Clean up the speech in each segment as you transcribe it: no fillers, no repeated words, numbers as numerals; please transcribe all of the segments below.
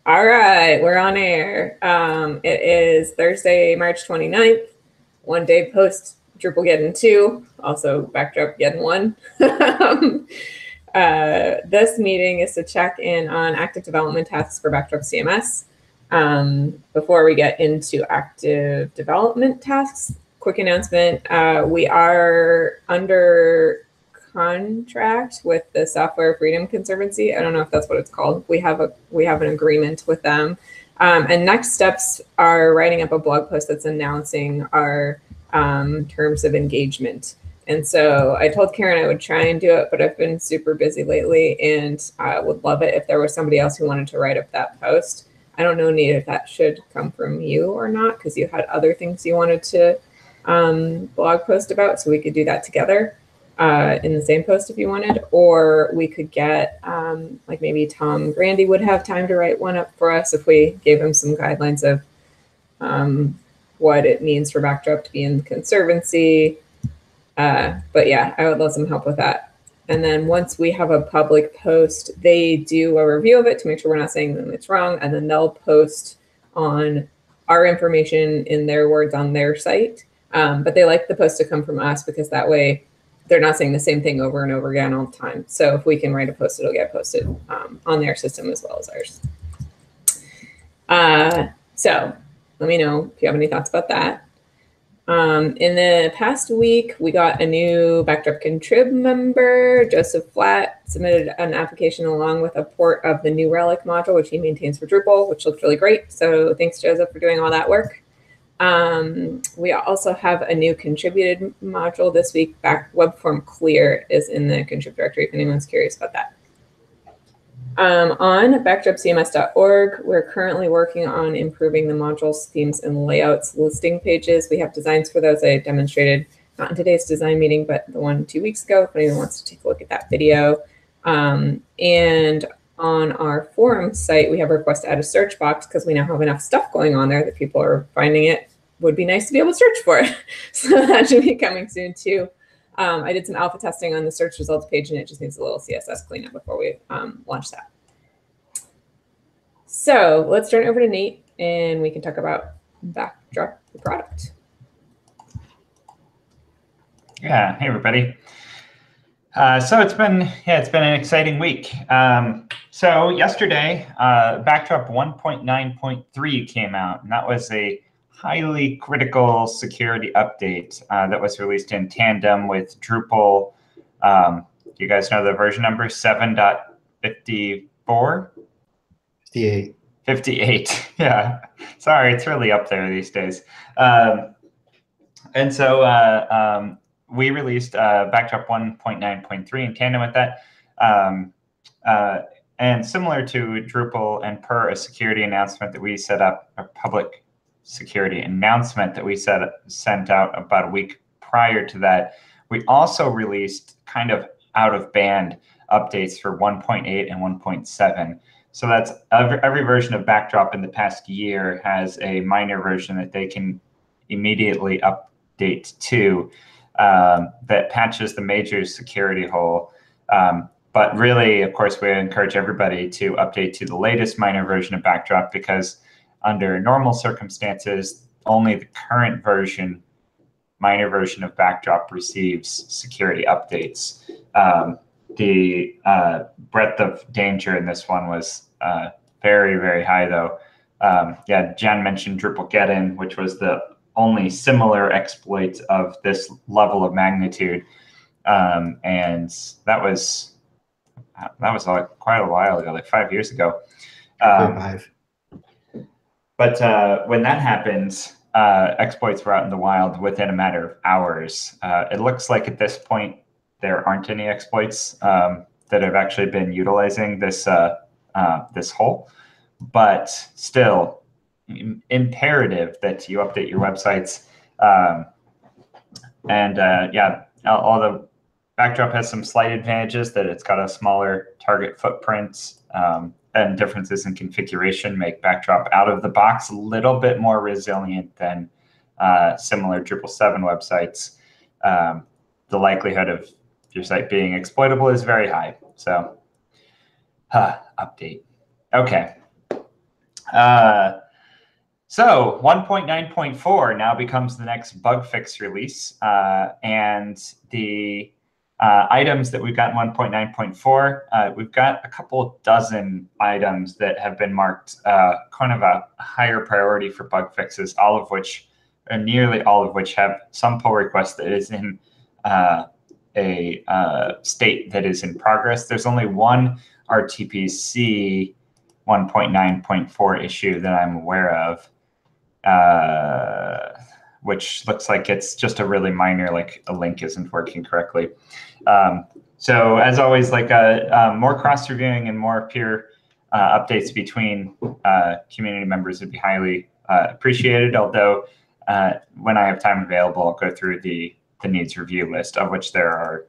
All right, we're on air. It is Thursday, March 29th, one day post Drupal 2, also Backdrop Getting 1. This meeting is to check in on active development tasks for Backdrop CMS. Before we get into active development tasks, quick announcement. We are under contract with the Software Freedom Conservancy. I don't know if that's what it's called. We have an agreement with them. And next steps are writing up a blog post that's announcing our terms of engagement. And so I told Karen I would try and do it, but I've been super busy lately, and I would love it if there was somebody else who wanted to write up that post. I don't know, Nate, if that should come from you or not, because you had other things you wanted to blog post about, so we could do that together in the same post if you wanted, or we could get like maybe Tom Grandy would have time to write one up for us if we gave him some guidelines of what it means for Backdrop to be in the Conservancy. But yeah, I would love some help with that. And then once we have a public post, they do a review of it to make sure we're not saying that it's wrong, and then they'll post on our information in their words on their site. But they like the post to come from us because that way they're not saying the same thing over and over again all the time. So if we can write a post, it'll get posted on their system as well as ours. So let me know if you have any thoughts about that. In the past week, we got a new Backdrop Contrib member. Joseph Flatt submitted an application along with a port of the New Relic module, which he maintains for Drupal, which looks really great. So thanks, Joseph, for doing all that work. We also have a new contributed module this week. Webform Clear is in the contrib directory if anyone's curious about that. On backdropcms.org, we're currently working on improving the modules, themes, and layouts listing pages. We have designs for those I demonstrated, not in today's design meeting, but the one 2 weeks ago, if anyone wants to take a look at that video. And on our forum site, we have a request to add a search box because we now have enough stuff going on there that people are finding it would be nice to be able to search for it. So that should be coming soon too. I did some alpha testing on the search results page, and it just needs a little CSS cleanup before we launch that. So let's turn it over to Nate, and we can talk about Backdrop, the product. Yeah, hey everybody. So it's been an exciting week. So yesterday, Backdrop 1.9.3 came out, and that was a highly critical security update that was released in tandem with Drupal. You guys know the version number 7.54? 58. 58. Yeah. Sorry, it's really up there these days. And so we released Backdrop 1.9.3 in tandem with that. And similar to Drupal and per a security announcement that we set up, a public security announcement that we sent out about a week prior to that, we also released kind of out of band updates for 1.8 and 1.7. So that's every version of Backdrop in the past year has a minor version that they can immediately update to that patches the major security hole. But really, of course, we encourage everybody to update to the latest minor version of Backdrop because under normal circumstances, only the current version, minor version of Backdrop receives security updates. The breadth of danger in this one was very, very high, though. Yeah, Jen mentioned Drupal Get-In, which was the only similar exploit of this level of magnitude, and that was quite a while ago, like 5 years ago. 5. But when that happens, exploits were out in the wild within a matter of hours. It looks like at this point there aren't any exploits that have actually been utilizing this this hole, but still imperative that you update your websites. Yeah, although Backdrop has some slight advantages, that it's got a smaller target footprint, and differences in configuration make Backdrop out of the box a little bit more resilient than similar Drupal 7 websites. The likelihood of your site being exploitable is very high. So update. Okay. So 1.9.4 now becomes the next bug fix release, and the items that we've got in 1.9.4, we've got a couple dozen items that have been marked kind of a higher priority for bug fixes, all of which, or nearly all of which, have some pull request that is in a state that is in progress. There's only one RTPC 1.9.4 issue that I'm aware of, which looks like it's just a really minor, like a link isn't working correctly. So as always, like more cross-reviewing and more peer updates between community members would be highly appreciated. Although when I have time available, I'll go through the needs review list, of which there are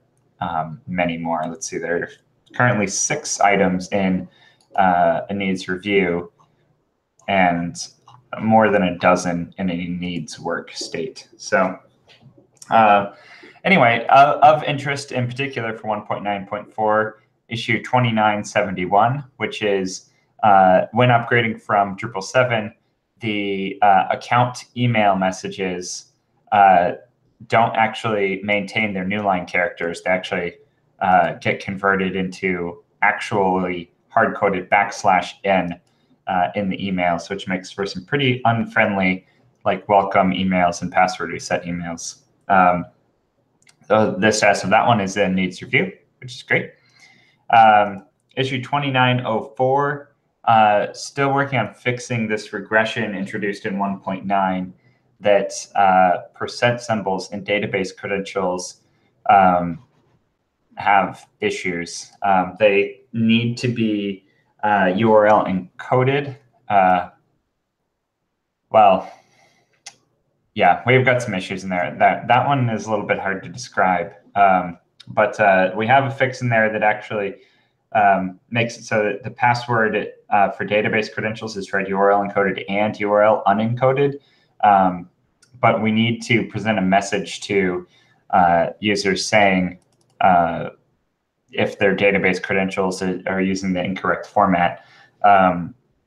many more. Let's see, there are currently 6 items in a needs review and more than a dozen in a needs work state. So anyway, of interest in particular for 1.9.4, issue 2971, which is when upgrading from Drupal 7, the account email messages don't actually maintain their new line characters. They actually get converted into actually hard-coded /n in the emails, which makes for some pretty unfriendly, like welcome emails and password reset emails. So the status of that one is in needs review, which is great. Issue 2904, still working on fixing this regression introduced in 1.9 that percent symbols in database credentials have issues. They need to be URL encoded. Well, yeah, we've got some issues in there. That one is a little bit hard to describe, but we have a fix in there that actually makes it so that the password for database credentials is read URL encoded and URL unencoded. But we need to present a message to users saying if their database credentials are using the incorrect format,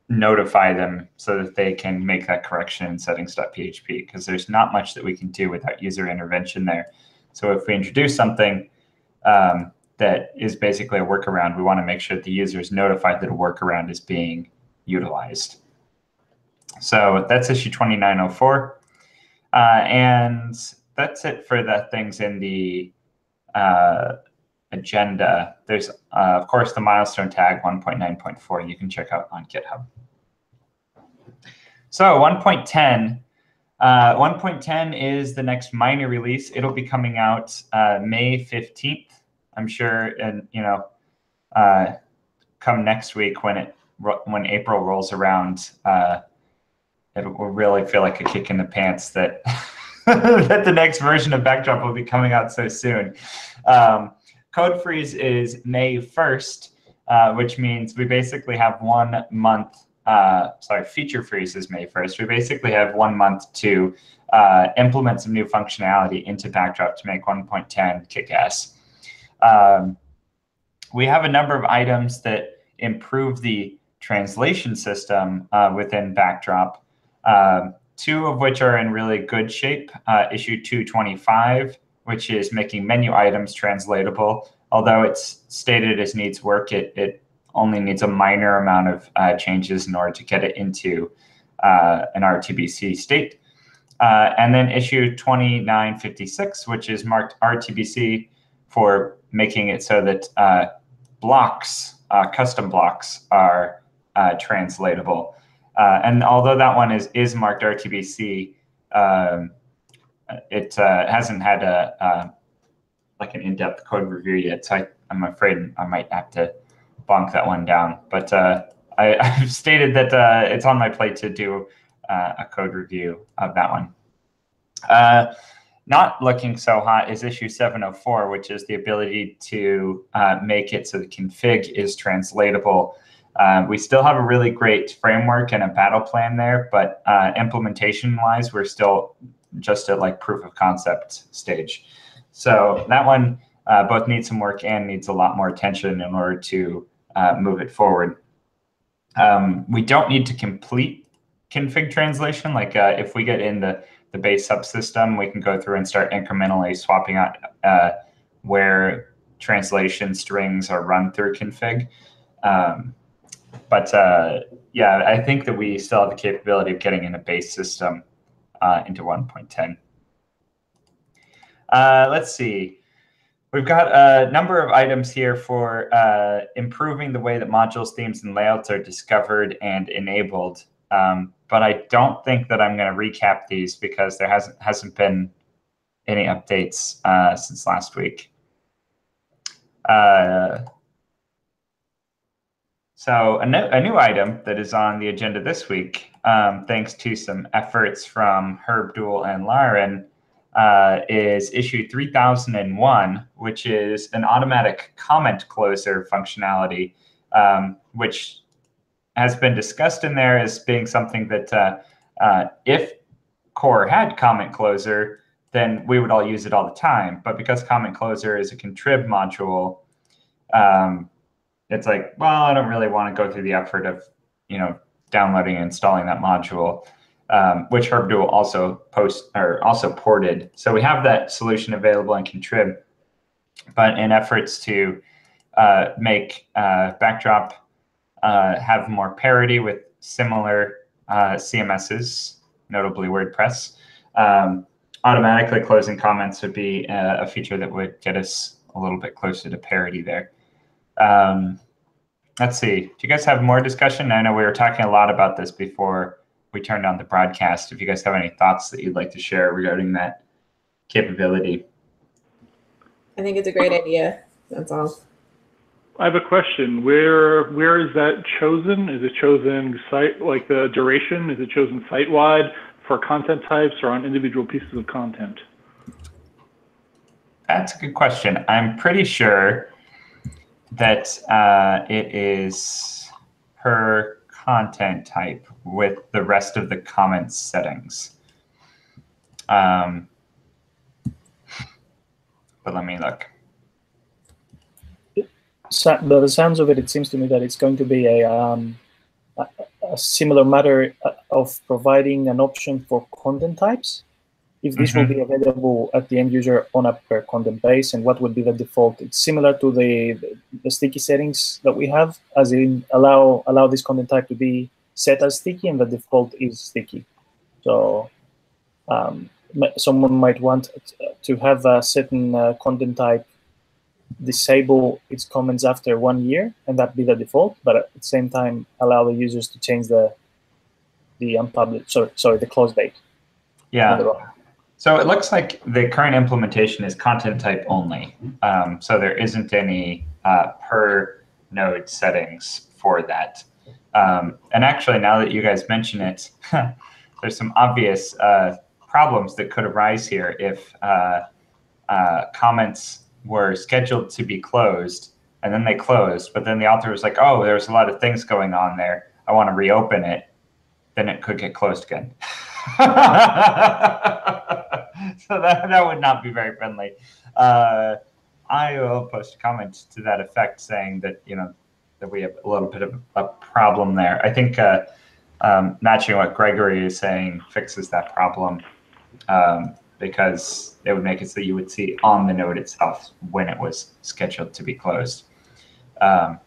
notify them so that they can make that correction in settings.php, because there's not much that we can do without user intervention there. So if we introduce something that is basically a workaround, we want to make sure that the user is notified that a workaround is being utilized. So that's issue 2904. And that's it for the things in the agenda. There's, of course, the milestone tag 1.9.4 you can check out on GitHub. So 1.10. 1.10 is the next minor release. It'll be coming out May 15th. I'm sure, and come next week when April rolls around, it will really feel like a kick in the pants that that the next version of Backdrop will be coming out so soon. Code freeze is May 1st, which means we basically have 1 month. Feature freeze is May 1st. We basically have 1 month to implement some new functionality into Backdrop to make 1.10 kick-ass. We have a number of items that improve the translation system within Backdrop, 2 of which are in really good shape. Issue 225, which is making menu items translatable. Although it's stated as needs work, it only needs a minor amount of changes in order to get it into an RTBC state. And then issue 2956, which is marked RTBC for making it so that blocks, custom blocks, are translatable. And although that one is marked RTBC, it hasn't had like an in-depth code review yet. So I'm afraid I might have to bonk that one down. But I've stated that it's on my plate to do a code review of that one. Not looking so hot is issue 704, which is the ability to make it so the config is translatable. We still have a really great framework and a battle plan there, but implementation-wise, we're still just at like proof of concept stage. So that one both needs some work and needs a lot more attention in order to move it forward. We don't need to complete config translation. Like if we get in the base subsystem, we can go through and start incrementally swapping out where translation strings are run through config. But yeah, I think that we still have the capability of getting in a base system into 1.10. Let's see. We've got a number of items here for improving the way that modules, themes, and layouts are discovered and enabled. But I don't think that I'm going to recap these because there hasn't been any updates since last week. So a new item that is on the agenda this week, thanks to some efforts from Herb Duell and Lauren, is issue 3001, which is an automatic comment closer functionality, which has been discussed in there as being something that if Core had comment closer, then we would all use it all the time. But because comment closer is a contrib module, it's like, well, I don't really want to go through the effort of, downloading and installing that module, which Herb Duell also ported. So we have that solution available in contrib, but in efforts to make Backdrop have more parity with similar CMSs, notably WordPress, automatically closing comments would be a feature that would get us a little bit closer to parity there. Let's see. Do you guys have more discussion? I know we were talking a lot about this before we turned on the broadcast. If you guys have any thoughts that you'd like to share regarding that capability. I think it's a great idea. That's all. I have a question. Where is that chosen? Is it chosen site, like the duration? Is it chosen site-wide for content types or on individual pieces of content? That's a good question. I'm pretty sure that it is per content type with the rest of the comments settings. But let me look. So, by the sounds of it, it seems to me that it's going to be a similar matter of providing an option for content types. If this will be available at the end user on a per content base, and what would be the default? It's similar to the sticky settings that we have, as in allow this content type to be set as sticky, and the default is sticky. So someone might want to have a certain content type disable its comments after 1 year, and that be the default, but at the same time allow the users to change the unpublished, sorry, the close date. Yeah. So it looks like the current implementation is content type only. So there isn't any per node settings for that. And actually, now that you guys mention it, there's some obvious problems that could arise here if comments were scheduled to be closed and then they closed, but then the author was like, oh, there's a lot of things going on there, I want to reopen it, then it could get closed again. So that would not be very friendly. I will post a comment to that effect saying that, that we have a little bit of a problem there. I think matching what Gregory is saying fixes that problem, because it would make it so you would see on the node itself when it was scheduled to be closed. I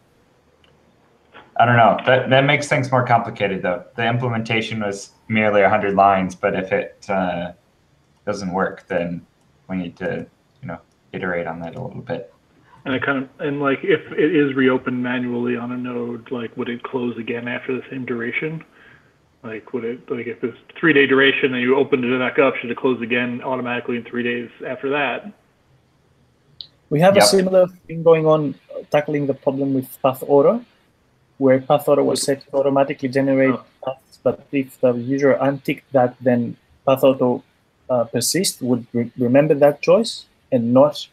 don't know. That makes things more complicated, though. The implementation was merely 100 lines, but if it doesn't work, then we need to, iterate on that a little bit. And if it is reopened manually on a node, like would it close again after the same duration? Like if it's 3-day duration and you opened it back up, should it close again automatically in 3 days after that? We have a similar thing going on, tackling the problem with path auto, where path auto was set to automatically generate paths, but if the user unticked that, then path auto persist would remember that choice and not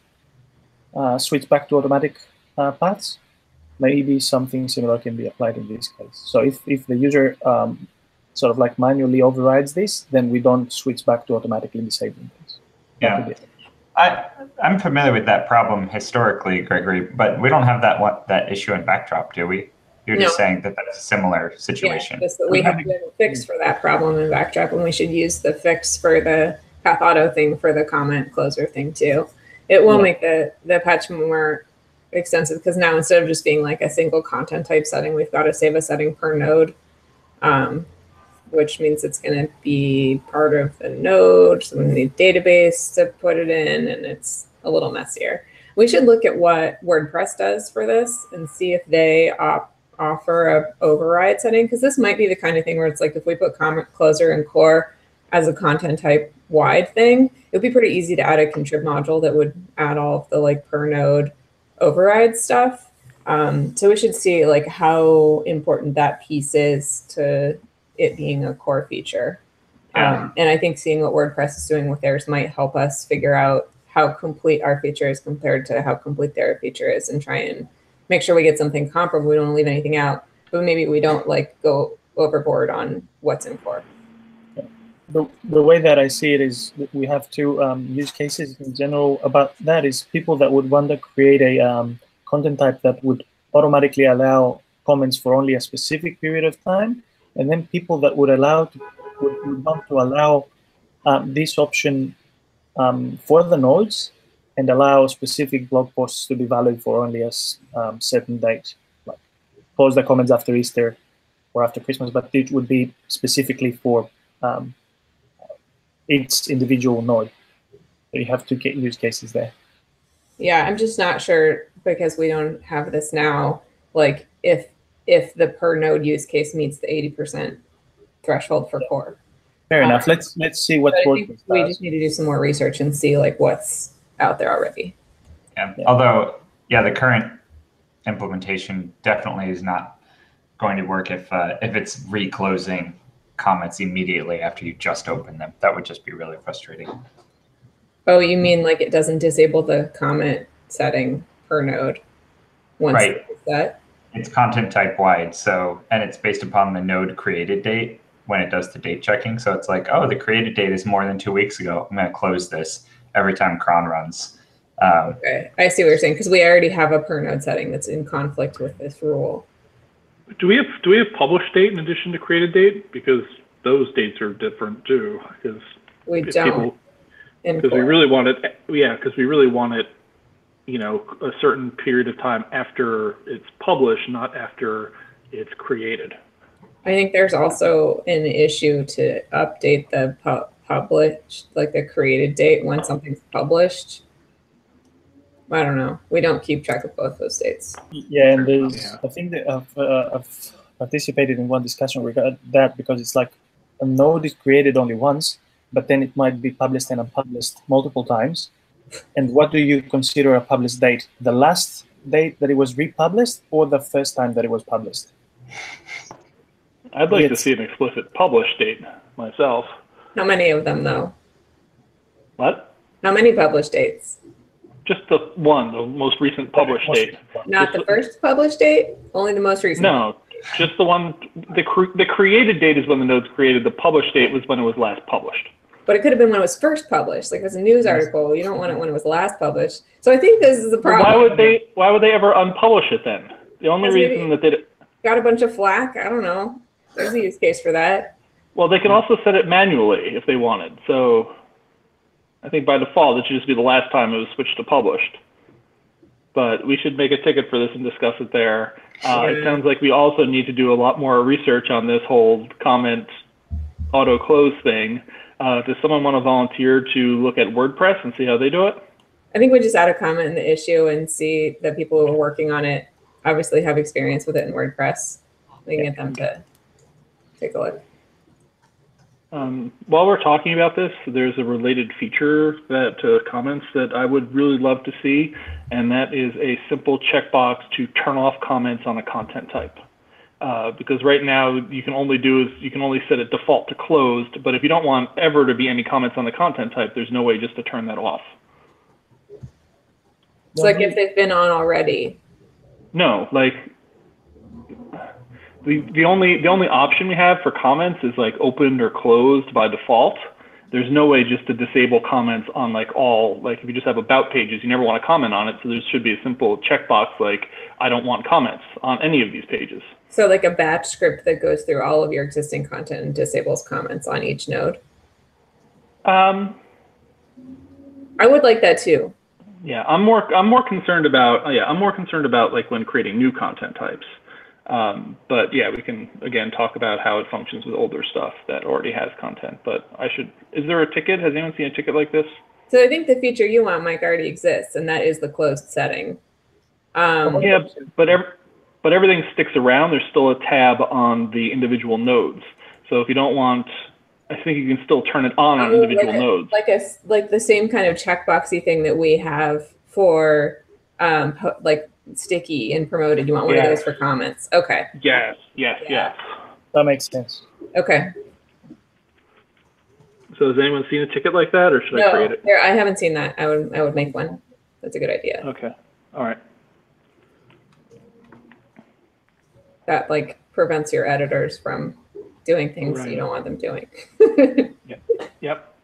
switch back to automatic paths. Maybe something similar can be applied in this case. So if the user sort of like manually overrides this, then we don't switch back to automatically disabling this. Yeah, I'm familiar with that problem historically, Gregory, but we don't have that issue in Backdrop, do we? You're just saying that that's a similar situation. Yeah, we have a fix for that problem in Backdrop, and we should use the fix for the Path Auto thing for the comment closer thing too. It will make the patch more extensive because now instead of just being like a single content type setting, we've got to save a setting per node, which means it's going to be part of the node. So we need a database to put it in, and it's a little messier. We should look at what WordPress does for this and see if they offer a override setting, because this might be the kind of thing where it's like if we put comment closer and core as a content type wide thing, it would be pretty easy to add a contrib module that would add all of the like per node override stuff. So we should see like how important that piece is to it being a core feature. And I think seeing what WordPress is doing with theirs might help us figure out how complete our feature is compared to how complete their feature is, and try and make sure we get something comparable. We don't leave anything out, but maybe we don't like go overboard on what's in core. The way that I see it is that we have two use cases in general about that is people that would want to create a content type that would automatically allow comments for only a specific period of time, and then people that would want to allow this option for the nodes and allow specific blog posts to be valid for only a certain date, like close the comments after Easter or after Christmas, but it would be specifically for each individual node. So you have two use cases there. Yeah, I'm just not sure because we don't have this now, like if the per node use case meets the 80% threshold for core. Fair enough. Let's see what we just need to do some more research and see like what's out there already. Yeah. Although, the current implementation definitely is not going to work if it's reclosing comments immediately after you just open them. That would just be really frustrating. Oh, you mean like it doesn't disable the comment setting per node once it's set? It's content type wide, and it's based upon the node created date when it does the date checking. So it's like, oh, the created date is more than 2 weeks ago. I'm going to close this every time cron runs. Okay, I see what you're saying, because we already have a per node setting that's in conflict with this rule. Do we have published date in addition to created date? Because those dates are different too. Because we don't. Because we really want it. Yeah, because we really want it. A certain period of time after it's published, not after it's created. I think there's also an issue to update the published, like the created date when something's published. I don't know. We don't keep track of both those dates. Yeah, and there's, I think that I've participated in one discussion regarding that, because it's like a node is created only once, but then it might be published and unpublished multiple times. And what do you consider a published date? The last date that it was republished or the first time that it was published? I'd like to see an explicit published date myself. How many of them, though? What? How many published dates? Just the one, the most recent published date. Not the first published date? Only the most recent? No, just the one. The created date is when the node's created. The published date was when it was last published. But it could have been when it was first published. Like, as a news article, you don't want it when it was last published. So I think this is the problem. Why would they ever unpublish it then? The only reason that they got a bunch of flack? I don't know. There's a use case for that. Well, they can also set it manually if they wanted. So I think by default, it should just be the last time it was switched to published. But we should make a ticket for this and discuss it there. It sounds like we also need to do a lot more research on this whole comment auto close thing. Does someone want to volunteer to look at WordPress and see how they do it? I think we just add a comment in the issue and see that people who are working on it obviously have experience with it in WordPress. We can get them to take a look. While we're talking about this, there's a related feature to comments that I would really love to see, and that is a simple checkbox to turn off comments on a content type. Because right now you can only set it default to closed, but if you don't want ever to be any comments on the content type, there's no way just to turn that off. It's like if they've been on already. No, like the only option we have for comments is like opened or closed by default, there's no way just to disable comments on like all, like if you just have about pages, you never want to comment on it. So there should be a simple checkbox like, I don't want comments on any of these pages. So like a batch script that goes through all of your existing content and disables comments on each node. I would like that too. Yeah, I'm more concerned about like when creating new content types. But yeah, we can again talk about how it functions with older stuff that already has content. But is there a ticket? Has anyone seen a ticket like this? So I think the feature you want, Mike, already exists, and that is the closed setting. Yeah, but everything sticks around. There's still a tab on the individual nodes. So if you don't want, I think you can still turn it on individual nodes. Like the same kind of checkboxy thing that we have for like sticky and promoted. You want one of those for comments. Okay. Yes. That makes sense. Okay. So has anyone seen a ticket like that, or should I create it? I haven't seen that. I would make one. That's a good idea. Okay. All right. That like prevents your editors from doing things you don't want them doing. Yep.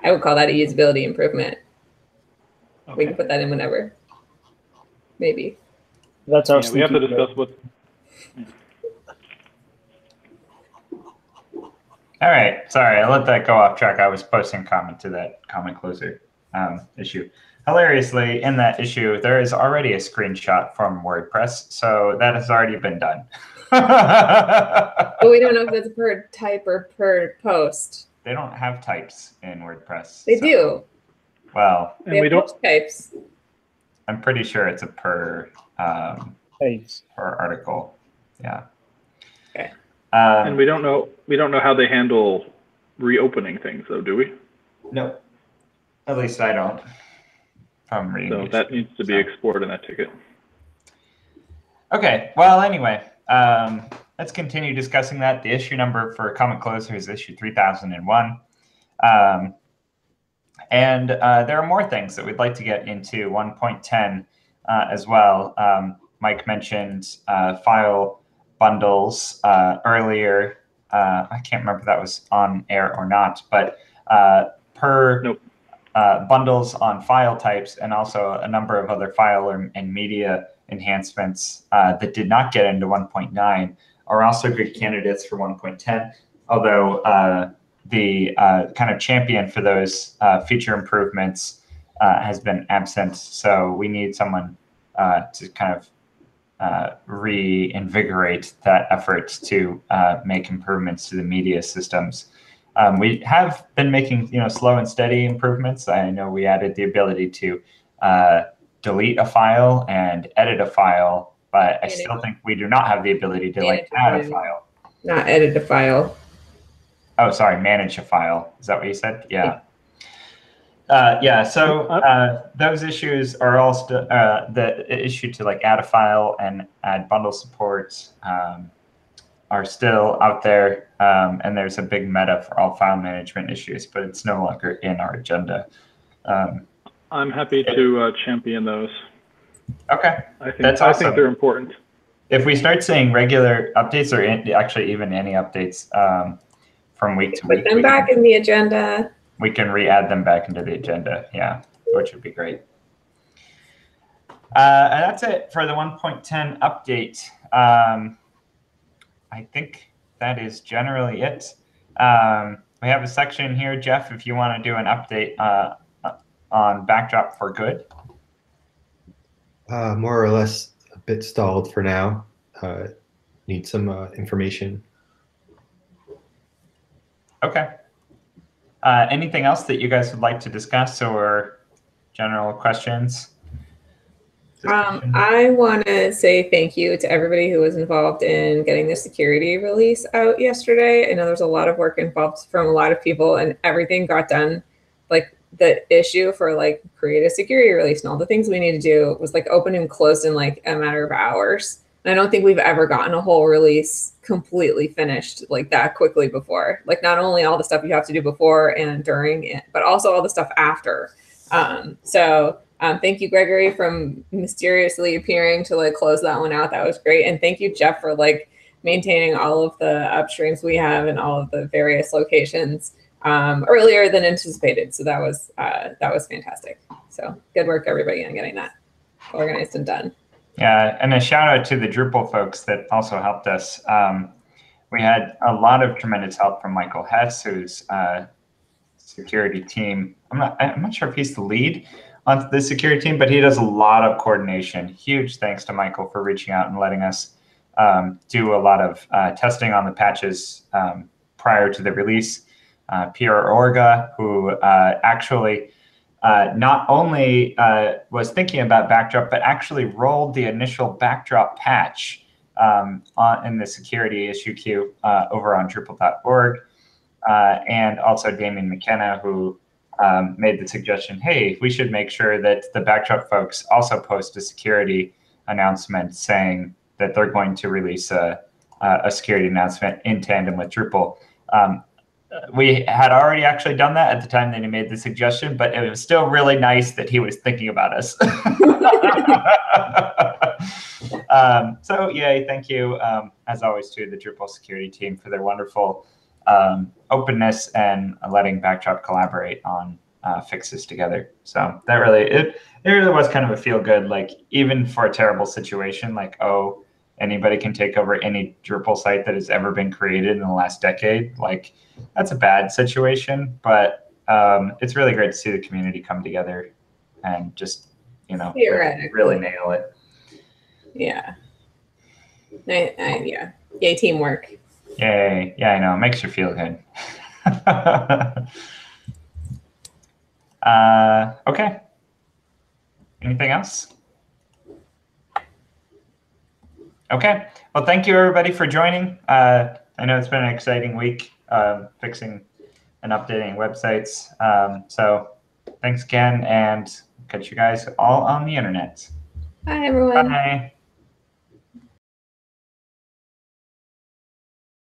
I would call that a usability improvement. Okay. We can put that in whenever. Maybe. That's our. We have to discuss what. All right, sorry, I let that go off track. I was posting comment to that comment closer issue. Hilariously, in that issue, there is already a screenshot from WordPress, so that has already been done. But we don't know if that's per type or per post. They don't have types in WordPress. They do. Well, they have post types. I'm pretty sure it's a per article. Yeah. Okay. And we don't know how they handle reopening things, though, do we? No. At least I don't. From reading. So that needs to be explored in that ticket. Okay. Well, anyway, let's continue discussing that. The issue number for Comment Closer is issue 3001. And there are more things that we'd like to get into 1.10 as well. Mike mentioned file bundles earlier. I can't remember if that was on air or not, but bundles on file types and also a number of other file and media enhancements that did not get into 1.9 are also good candidates for 1.10, although the kind of champion for those feature improvements has been absent. So we need someone to kind of reinvigorate that effort to make improvements to the media systems. We have been making slow and steady improvements. I know we added the ability to delete a file and edit a file, but I still think we do not have the ability to add a file. Not edit a file. Oh, sorry, manage a file. Is that what you said? Yeah. So those issues are all still the issue to add a file and add bundle support are still out there, and there's a big meta for all file management issues, but it's no longer in our agenda. I'm happy to champion those. Okay, I think they're important. If we start seeing regular updates, or actually even any updates from week to week, put them back in the agenda. We can re-add them back into the agenda, yeah, which would be great. And that's it for the 1.10 update. I think that is generally it. We have a section here, Jeff, if you want to do an update on Backdrop for Good. More or less a bit stalled for now. Need some information. Okay. Anything else that you guys would like to discuss or general questions? I want to say thank you to everybody who was involved in getting the security release out yesterday. I know there's a lot of work involved from a lot of people, and everything got done. Like the issue for create a security release and all the things we need to do was open and closed in a matter of hours. And I don't think we've ever gotten a whole release completely finished that quickly before. Not only all the stuff you have to do before and during it, but also all the stuff after. Thank you, Gregory, from mysteriously appearing to close that one out. That was great. And thank you, Jeff, for maintaining all of the upstreams we have in all of the various locations earlier than anticipated. So that was fantastic. So good work, everybody, on getting that organized and done. Yeah, and a shout out to the Drupal folks that also helped us. We had a lot of tremendous help from Michael Hess, who's security team. I'm not sure if he's the lead on the security team, but he does a lot of coordination. Huge thanks to Michael for reaching out and letting us do a lot of testing on the patches prior to the release. Pierre Orga, who actually not only was thinking about Backdrop, but actually rolled the initial Backdrop patch in the security issue queue over on Drupal.org. And also Damien McKenna, who made the suggestion, hey, we should make sure that the Backdrop folks also post a security announcement saying that they're going to release a security announcement in tandem with Drupal. We had already actually done that at the time that he made the suggestion, but it was still really nice that he was thinking about us. So yay, thank you, as always, to the Drupal security team for their wonderful openness and letting Backdrop collaborate on fixes together. So that really, it really was kind of a feel good, like even for a terrible situation, like, oh, anybody can take over any Drupal site that has ever been created in the last decade. Like, that's a bad situation, but it's really great to see the community come together and just, you know, really nail it. Yeah. Yeah. Yay, teamwork. Yay. Yeah, I know. It makes you feel good. Okay. Anything else? Okay. Well, thank you, everybody, for joining. I know it's been an exciting week fixing and updating websites. So thanks again, and catch you guys all on the internet. Bye, everyone. Bye.